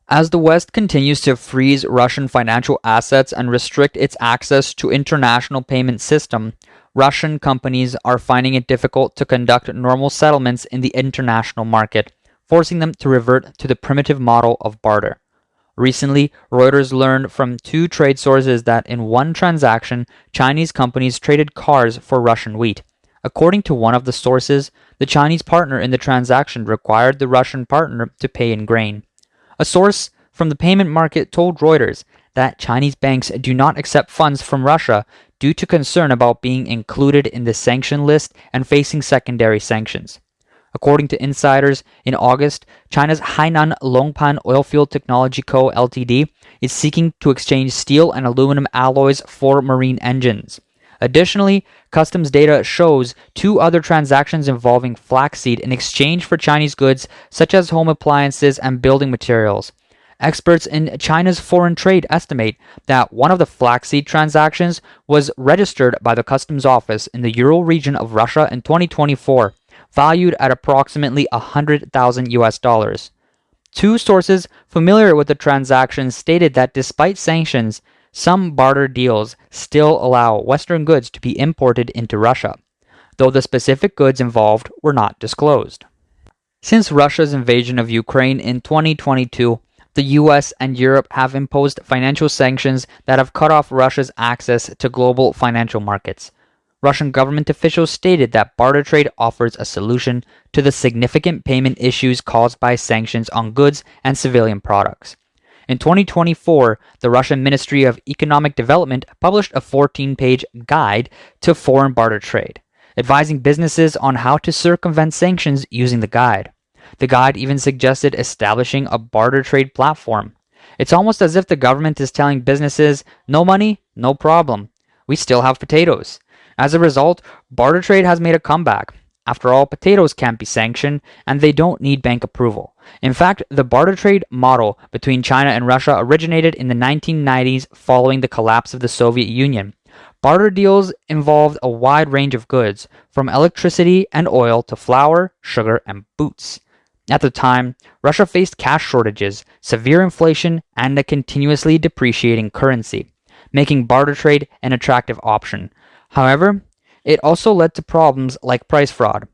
As the West continues to freeze Russian financial assets and restrict its access to international payment system, Russian companies are finding it difficult to conduct normal settlements in the international market, forcing them to revert to the primitive model of barter. Recently, Reuters learned from two trade sources that in one transaction, Chinese companies traded cars for Russian wheat. According to one of the sources, the Chinese partner in the transaction required the Russian partner to pay in grain. A source from the payment market told Reuters that Chinese banks do not accept funds from Russia due to concern about being included in the sanction list and facing secondary sanctions. According to insiders, in August, China's Hainan Longpan Oilfield Technology Co. Ltd. is seeking to exchange steel and aluminum alloys for marine engines. Additionally, customs data shows two other transactions involving flaxseed in exchange for Chinese goods such as home appliances and building materials. Experts in China's foreign trade estimate that one of the flaxseed transactions was registered by the customs office in the Ural region of Russia in 2024, valued at approximately $100,000. Two sources familiar with the transaction stated that despite sanctions, some barter deals still allow Western goods to be imported into Russia, though the specific goods involved were not disclosed. Since Russia's invasion of Ukraine in 2022, the US and Europe have imposed financial sanctions that have cut off Russia's access to global financial markets. Russian government officials stated that barter trade offers a solution to the significant payment issues caused by sanctions on goods and civilian products. In 2024, the Russian Ministry of Economic Development published a 14-page guide to foreign barter trade, advising businesses on how to circumvent sanctions using the guide. The guide even suggested establishing a barter trade platform. It's almost as if the government is telling businesses, no money, no problem. We still have potatoes. As a result, barter trade has made a comeback. After all, potatoes can't be sanctioned, and they don't need bank approval. In fact, the barter trade model between China and Russia originated in the 1990s following the collapse of the Soviet Union. Barter deals involved a wide range of goods, from electricity and oil to flour, sugar, and boots. At the time, Russia faced cash shortages, severe inflation, and a continuously depreciating currency, making barter trade an attractive option. However, it also led to problems like price fraud.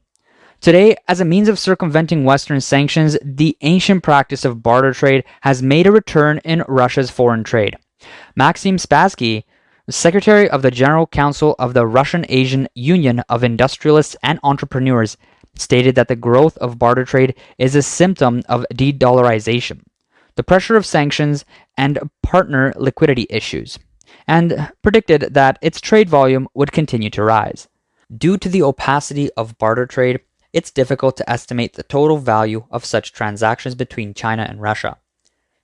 Today, as a means of circumventing Western sanctions, the ancient practice of barter trade has made a return in Russia's foreign trade. Maxim Spassky, Secretary of the General Council of the Russian-Asian Union of Industrialists and Entrepreneurs, stated that the growth of barter trade is a symptom of de-dollarization, the pressure of sanctions, and partner liquidity issues, and predicted that its trade volume would continue to rise. Due to the opacity of barter trade, it's difficult to estimate the total value of such transactions between China and Russia.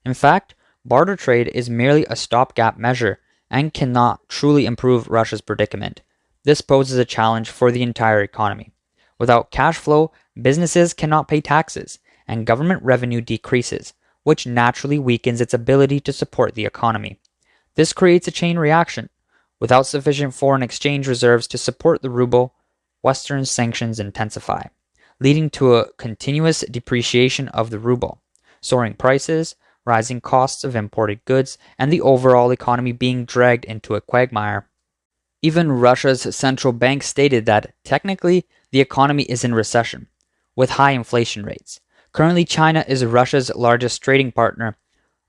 In fact, barter trade is merely a stopgap measure and cannot truly improve Russia's predicament. This poses a challenge for the entire economy. Without cash flow, businesses cannot pay taxes, and government revenue decreases, which naturally weakens its ability to support the economy. This creates a chain reaction. Without sufficient foreign exchange reserves to support the ruble, Western sanctions intensify, leading to a continuous depreciation of the ruble, soaring prices, rising costs of imported goods, and the overall economy being dragged into a quagmire. Even Russia's central bank stated that, technically, the economy is in recession, with high inflation rates. Currently, China is Russia's largest trading partner,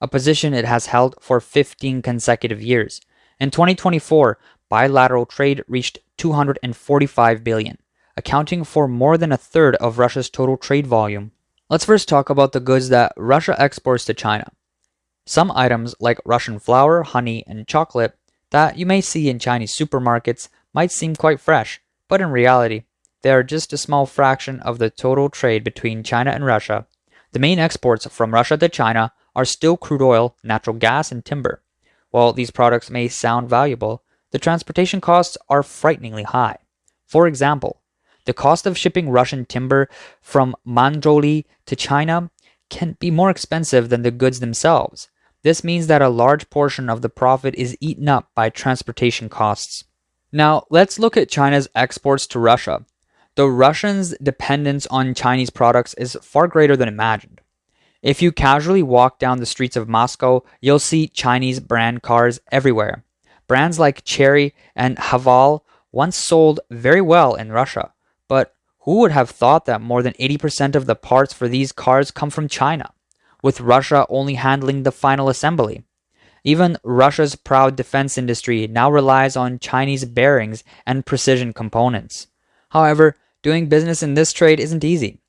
a position it has held for 15 consecutive years. In 2024, bilateral trade reached $245 billion, accounting for more than a third of Russia's total trade volume. Let's first talk about the goods that Russia exports to China. Some items like Russian flour, honey, and chocolate that you may see in Chinese supermarkets might seem quite fresh, but in reality, they are just a small fraction of the total trade between China and Russia. The main exports from Russia to China are still crude oil, natural gas, and timber. While these products may sound valuable, the transportation costs are frighteningly high. For example, the cost of shipping Russian timber from Manzhouli to China can be more expensive than the goods themselves. This means that a large portion of the profit is eaten up by transportation costs. Now, let's look at China's exports to Russia. The Russians' dependence on Chinese products is far greater than imagined. If you casually walk down the streets of Moscow, you'll see Chinese brand cars everywhere. Brands like Chery and Haval once sold very well in Russia, but who would have thought that more than 80% of the parts for these cars come from China, with Russia only handling the final assembly? Even Russia's proud defense industry now relies on Chinese bearings and precision components. However, doing business in this trade isn't easy.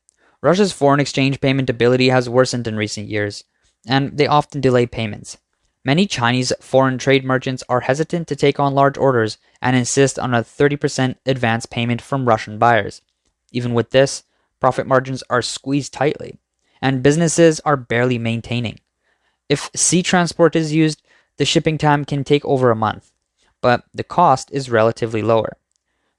Russia's foreign exchange payment ability has worsened in recent years, and they often delay payments. Many Chinese foreign trade merchants are hesitant to take on large orders and insist on a 30% advance payment from Russian buyers. Even with this, profit margins are squeezed tightly, and businesses are barely maintaining. If sea transport is used, the shipping time can take over a month, but the cost is relatively lower.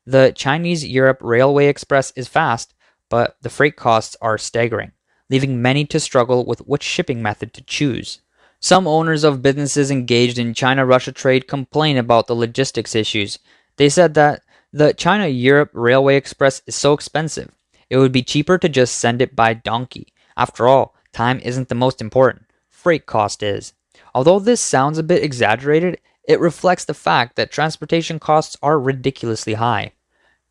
The Chinese-Europe Railway Express is fast, but the freight costs are staggering, leaving many to struggle with which shipping method to choose. Some owners of businesses engaged in China-Russia trade complain about the logistics issues. They said that the China-Europe Railway Express is so expensive, it would be cheaper to just send it by donkey. After all, time isn't the most important. Freight cost is. Although this sounds a bit exaggerated, it reflects the fact that transportation costs are ridiculously high.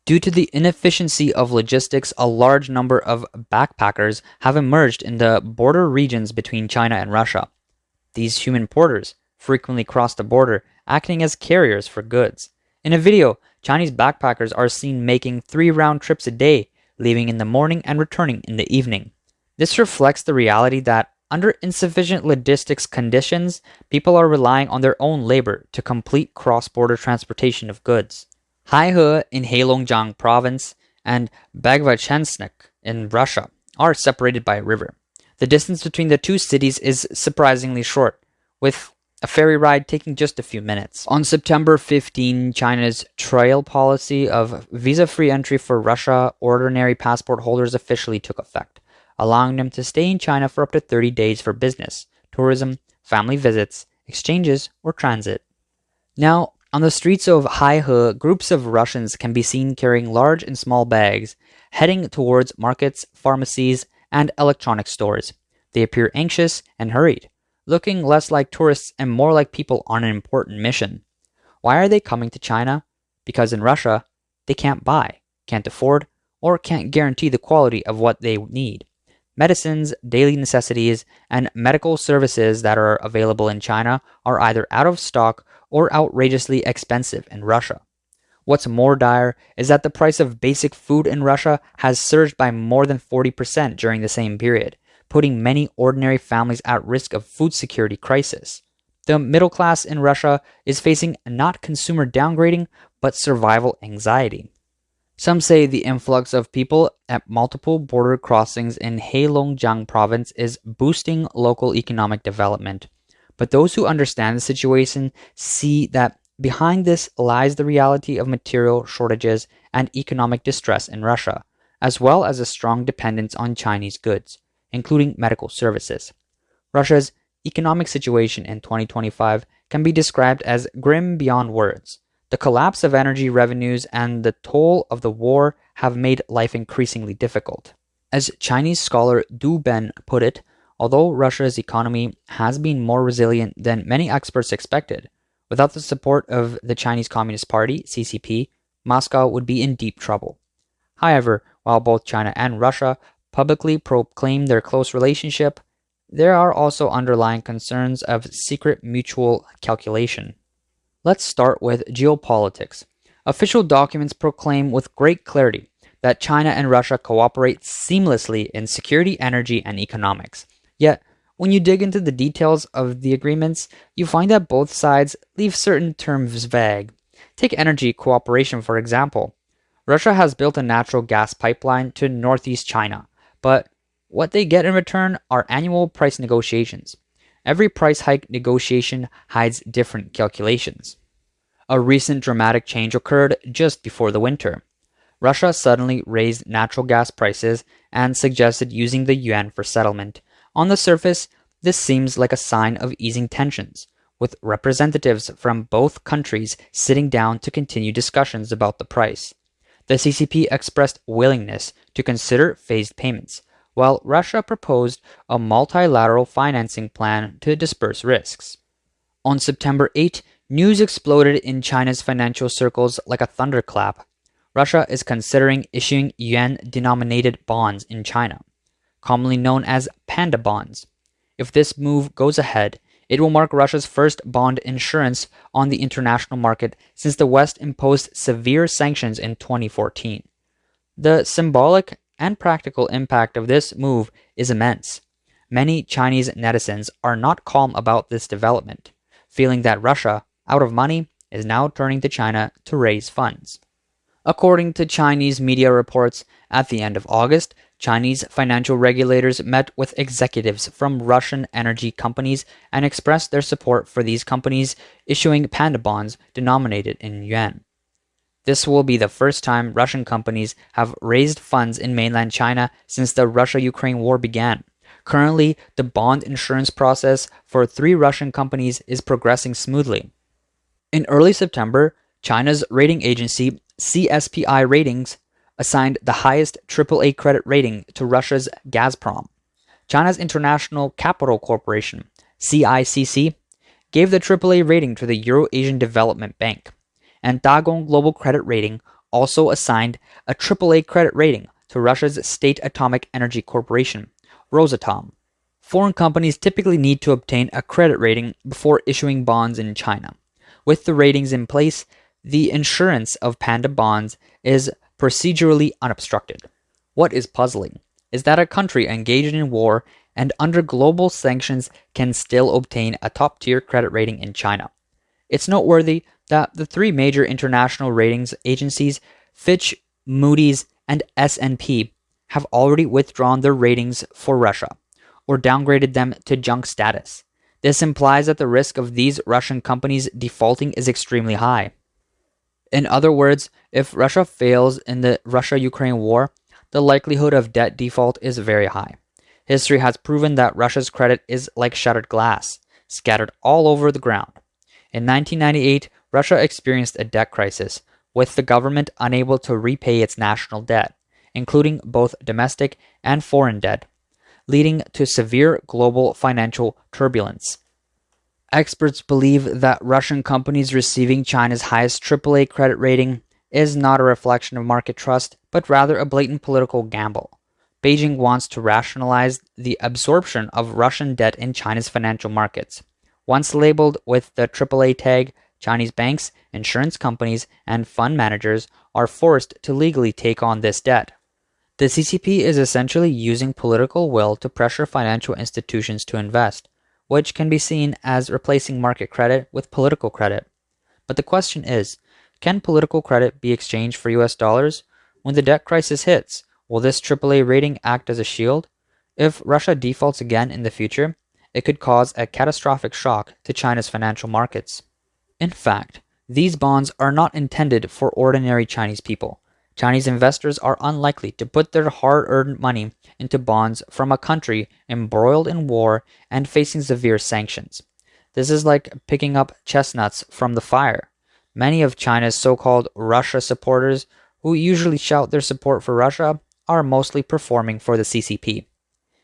Due to the inefficiency of logistics, a large number of backpackers have emerged in the border regions between China and Russia. These human porters frequently cross the border, acting as carriers for goods. In a video, Chinese backpackers are seen making 3 round trips a day, leaving in the morning and returning in the evening. This reflects the reality that under insufficient logistics conditions, people are relying on their own labor to complete cross-border transportation of goods. Haihe in Heilongjiang province and Bagvachensk in Russia are separated by a river. The distance between the two cities is surprisingly short, with a ferry ride taking just a few minutes. On September 15, China's trial policy of visa-free entry for Russia ordinary passport holders officially took effect, allowing them to stay in China for up to 30 days for business, tourism, family visits, exchanges, or transit. Now, on the streets of Haihe, groups of Russians can be seen carrying large and small bags, heading towards markets, pharmacies, and electronic stores. They appear anxious and hurried, looking less like tourists and more like people on an important mission. Why are they coming to China? Because in Russia, they can't buy, can't afford, or can't guarantee the quality of what they need. Medicines, daily necessities, and medical services that are available in China are either out of stock or outrageously expensive in Russia. What's more dire is that the price of basic food in Russia has surged by more than 40% during the same period, putting many ordinary families at risk of food security crisis. The middle class in Russia is facing not consumer downgrading, but survival anxiety. Some say the influx of people at multiple border crossings in Heilongjiang province is boosting local economic development. But those who understand the situation see that behind this lies the reality of material shortages and economic distress in Russia, as well as a strong dependence on Chinese goods, including medical services. Russia's economic situation in 2025 can be described as grim beyond words. The collapse of energy revenues and the toll of the war have made life increasingly difficult. As Chinese scholar Du Ben put it, although Russia's economy has been more resilient than many experts expected, without the support of the Chinese Communist Party, CCP, Moscow would be in deep trouble. However, while both China and Russia publicly proclaim their close relationship, there are also underlying concerns of secret mutual calculation. Let's start with geopolitics. Official documents proclaim with great clarity that China and Russia cooperate seamlessly in security, energy, and economics. Yet, when you dig into the details of the agreements, you find that both sides leave certain terms vague. Take energy cooperation, for example. Russia has built a natural gas pipeline to northeast China, but what they get in return are annual price negotiations. Every price hike negotiation hides different calculations. A recent dramatic change occurred just before the winter. Russia suddenly raised natural gas prices and suggested using the yuan for settlement. On the surface, this seems like a sign of easing tensions, with representatives from both countries sitting down to continue discussions about the price. The CCP expressed willingness to consider phased payments, while Russia proposed a multilateral financing plan to disperse risks. On September 8, news exploded in China's financial circles like a thunderclap. Russia is considering issuing yuan-denominated bonds in China, commonly known as Panda bonds. If this move goes ahead, it will mark Russia's first bond issuance on the international market since the West imposed severe sanctions in 2014. The symbolic and practical impact of this move is immense. Many Chinese netizens are not calm about this development, feeling that Russia, out of money, is now turning to China to raise funds. According to Chinese media reports, at the end of August, Chinese financial regulators met with executives from Russian energy companies and expressed their support for these companies issuing Panda bonds denominated in yuan. This will be the first time Russian companies have raised funds in mainland China since the Russia-Ukraine war began. Currently, the bond issuance process for 3 Russian companies is progressing smoothly. In early September, China's rating agency CSPI Ratings assigned the highest AAA credit rating to Russia's Gazprom. China's International Capital Corporation, CICC, gave the AAA rating to the Euro-Asian Development Bank, and Dagong Global Credit Rating also assigned a AAA credit rating to Russia's State Atomic Energy Corporation, Rosatom. Foreign companies typically need to obtain a credit rating before issuing bonds in China. With the ratings in place, the issuance of Panda bonds is procedurally unobstructed. What is puzzling is that a country engaged in war and under global sanctions can still obtain a top-tier credit rating in China. It's noteworthy that the 3 major international ratings agencies, Fitch, Moody's, and S&P, have already withdrawn their ratings for Russia, or downgraded them to junk status. This implies that the risk of these Russian companies defaulting is extremely high. In other words, if Russia fails in the Russia-Ukraine war, the likelihood of debt default is very high. History has proven that Russia's credit is like shattered glass, scattered all over the ground. In 1998, Russia experienced a debt crisis, with the government unable to repay its national debt, including both domestic and foreign debt, leading to severe global financial turbulence. Experts believe that Russian companies receiving China's highest AAA credit rating is not a reflection of market trust, but rather a blatant political gamble. Beijing wants to rationalize the absorption of Russian debt in China's financial markets. Once labeled with the AAA tag, Chinese banks, insurance companies, and fund managers are forced to legally take on this debt. The CCP is essentially using political will to pressure financial institutions to invest, which can be seen as replacing market credit with political credit. But the question is, can political credit be exchanged for US dollars? When the debt crisis hits, will this AAA rating act as a shield? If Russia defaults again in the future, it could cause a catastrophic shock to China's financial markets. In fact, these bonds are not intended for ordinary Chinese people. Chinese investors are unlikely to put their hard-earned money into bonds from a country embroiled in war and facing severe sanctions. This is like picking up chestnuts from the fire. Many of China's so-called Russia supporters, who usually shout their support for Russia, are mostly performing for the CCP.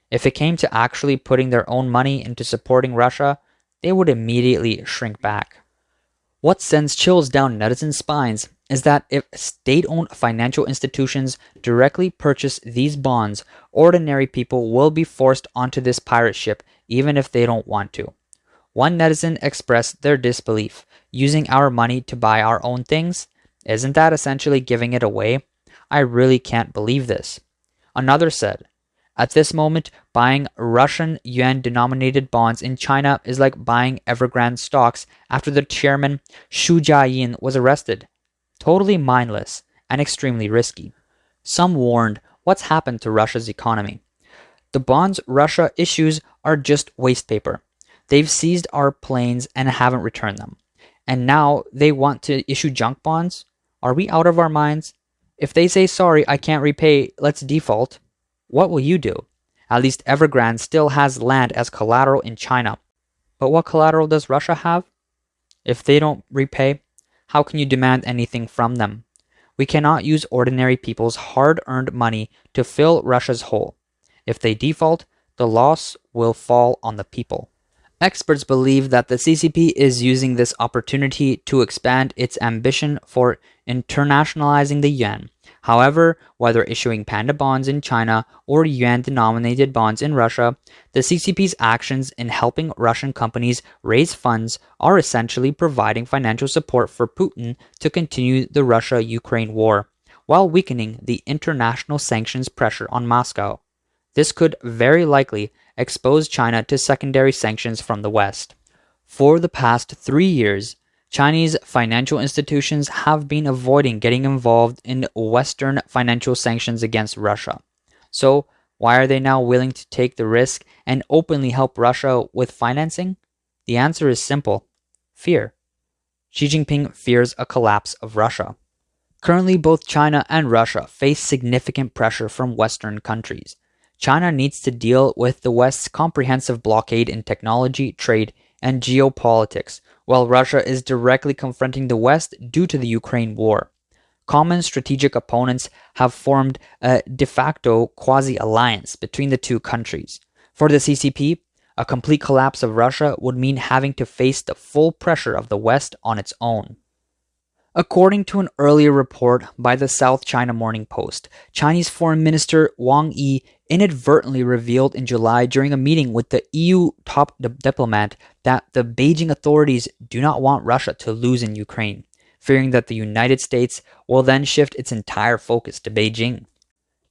If it came to actually putting their own money into supporting Russia, they would immediately shrink back. What sends chills down netizens' spines is that if state-owned financial institutions directly purchase these bonds, ordinary people will be forced onto this pirate ship even if they don't want to. One netizen expressed their disbelief. Using our money to buy our own things? Isn't that essentially giving it away? I really can't believe this. Another said, at this moment, buying Russian yuan-denominated bonds in China is like buying Evergrande stocks after the chairman Xu Jiayin was arrested. Totally mindless and extremely risky. Some warned, what's happened to Russia's economy? The bonds Russia issues are just waste paper. They've seized our planes and haven't returned them. And now they want to issue junk bonds? Are we out of our minds? If they say, sorry, I can't repay, let's default, what will you do? At least Evergrande still has land as collateral in China. But what collateral does Russia have? If they don't repay, how can you demand anything from them? We cannot use ordinary people's hard-earned money to fill Russia's hole. If they default, the loss will fall on the people. Experts believe that the CCP is using this opportunity to expand its ambition for internationalizing the yuan. However, whether issuing Panda bonds in China or yuan-denominated bonds in Russia, the CCP's actions in helping Russian companies raise funds are essentially providing financial support for Putin to continue the Russia-Ukraine war, while weakening the international sanctions pressure on Moscow. This could very likely expose China to secondary sanctions from the West. For the past 3 years, Chinese financial institutions have been avoiding getting involved in Western financial sanctions against Russia. So, why are they now willing to take the risk and openly help Russia with financing? The answer is simple: fear. Xi Jinping fears a collapse of Russia. Currently, both China and Russia face significant pressure from Western countries. China needs to deal with the West's comprehensive blockade in technology, trade, and geopolitics, while Russia is directly confronting the West due to the Ukraine war. Common strategic opponents have formed a de facto quasi-alliance between the two countries. For the CCP, a complete collapse of Russia would mean having to face the full pressure of the West on its own. According to an earlier report by the South China Morning Post, Chinese Foreign Minister Wang Yi inadvertently revealed in July during a meeting with the EU top diplomat that the Beijing authorities do not want Russia to lose in Ukraine, fearing that the United States will then shift its entire focus to Beijing.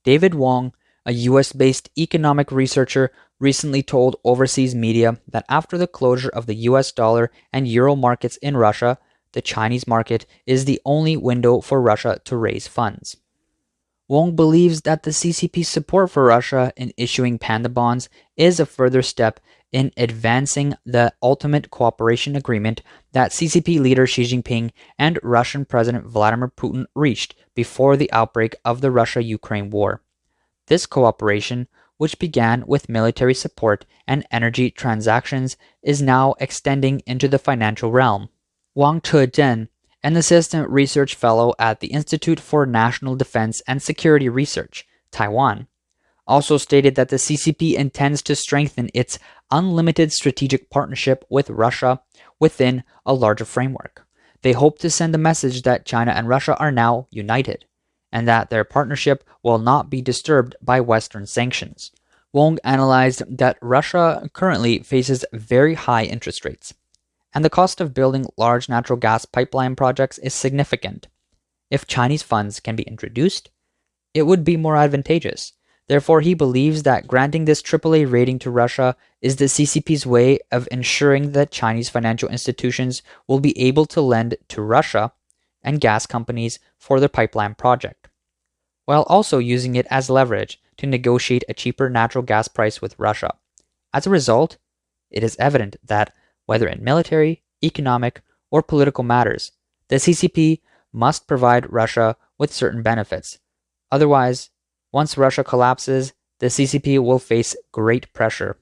David Wong, a US-based economic researcher, recently told overseas media that after the closure of the US dollar and euro markets in Russia, the Chinese market is the only window for Russia to raise funds. Wong believes that the CCP's support for Russia in issuing Panda bonds is a further step in advancing the ultimate cooperation agreement that CCP leader Xi Jinping and Russian President Vladimir Putin reached before the outbreak of the Russia-Ukraine war. This cooperation, which began with military support and energy transactions, is now extending into the financial realm. Wang Chezhen, an assistant research fellow at the Institute for National Defense and Security Research, Taiwan, also stated that the CCP intends to strengthen its unlimited strategic partnership with Russia within a larger framework. They hope to send a message that China and Russia are now united, and that their partnership will not be disturbed by Western sanctions. Wong analyzed that Russia currently faces very high interest rates, and the cost of building large natural gas pipeline projects is significant. If Chinese funds can be introduced, it would be more advantageous. Therefore, he believes that granting this AAA rating to Russia is the CCP's way of ensuring that Chinese financial institutions will be able to lend to Russia and gas companies for their pipeline project, while also using it as leverage to negotiate a cheaper natural gas price with Russia. As a result, it is evident that whether in military, economic, or political matters, the CCP must provide Russia with certain benefits. Otherwise, once Russia collapses, the CCP will face great pressure.